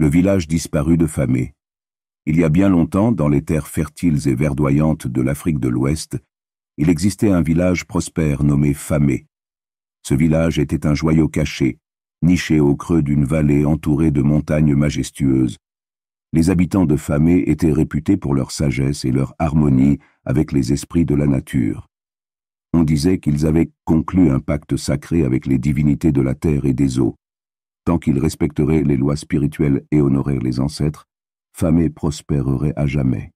Le village disparu de Famé. Il y a bien longtemps, dans les terres fertiles et verdoyantes de l'Afrique de l'Ouest, il existait un village prospère nommé Famé. Ce village était un joyau caché, niché au creux d'une vallée entourée de montagnes majestueuses. Les habitants de Famé étaient réputés pour leur sagesse et leur harmonie avec les esprits de la nature. On disait qu'ils avaient conclu un pacte sacré avec les divinités de la terre et des eaux. Tant qu'ils respecteraient les lois spirituelles et honorèrent les ancêtres, Famé prospérerait à jamais.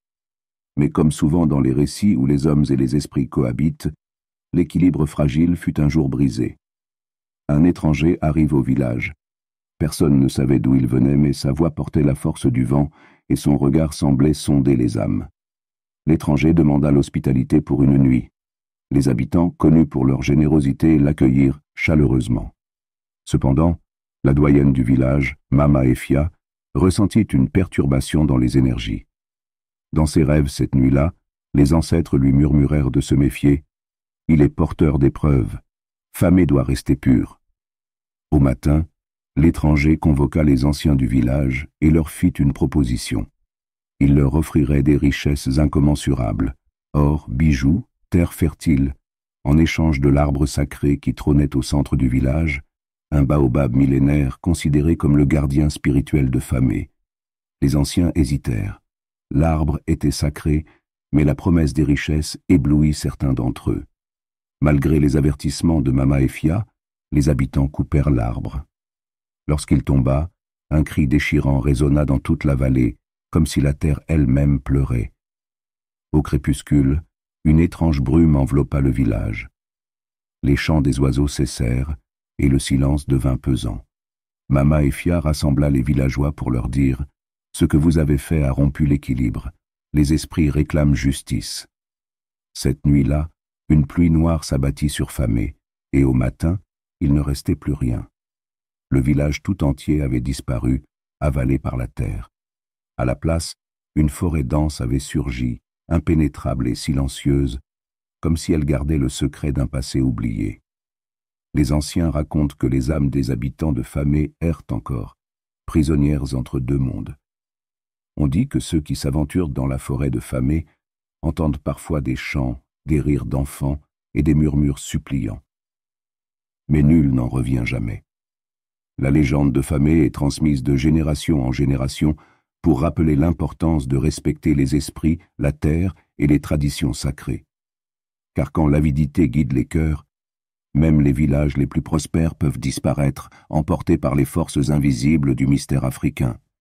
Mais comme souvent dans les récits où les hommes et les esprits cohabitent, l'équilibre fragile fut un jour brisé. Un étranger arrive au village. Personne ne savait d'où il venait, mais sa voix portait la force du vent et son regard semblait sonder les âmes. L'étranger demanda l'hospitalité pour une nuit. Les habitants, connus pour leur générosité, l'accueillirent chaleureusement. Cependant, la doyenne du village, Mama Efia, ressentit une perturbation dans les énergies. Dans ses rêves cette nuit-là, les ancêtres lui murmurèrent de se méfier. « Il est porteur d'épreuves. Famé doit rester pur. » Au matin, l'étranger convoqua les anciens du village et leur fit une proposition. Il leur offrirait des richesses incommensurables, or, bijoux, terre fertile, en échange de l'arbre sacré qui trônait au centre du village, un baobab millénaire considéré comme le gardien spirituel de Famé. Les anciens hésitèrent. L'arbre était sacré, mais la promesse des richesses éblouit certains d'entre eux. Malgré les avertissements de Mama Efia, les habitants coupèrent l'arbre. Lorsqu'il tomba, un cri déchirant résonna dans toute la vallée, comme si la terre elle-même pleurait. Au crépuscule, une étrange brume enveloppa le village. Les chants des oiseaux cessèrent, et le silence devint pesant. Mama Efia rassembla les villageois pour leur dire « Ce que vous avez fait a rompu l'équilibre. Les esprits réclament justice. » Cette nuit-là, une pluie noire s'abattit sur Famé, et au matin, il ne restait plus rien. Le village tout entier avait disparu, avalé par la terre. À la place, une forêt dense avait surgi, impénétrable et silencieuse, comme si elle gardait le secret d'un passé oublié. Les anciens racontent que les âmes des habitants de Famé errent encore, prisonnières entre deux mondes. On dit que ceux qui s'aventurent dans la forêt de Famé entendent parfois des chants, des rires d'enfants et des murmures suppliants. Mais nul n'en revient jamais. La légende de Famé est transmise de génération en génération pour rappeler l'importance de respecter les esprits, la terre et les traditions sacrées. Car quand l'avidité guide les cœurs, même les villages les plus prospères peuvent disparaître, emportés par les forces invisibles du mystère africain.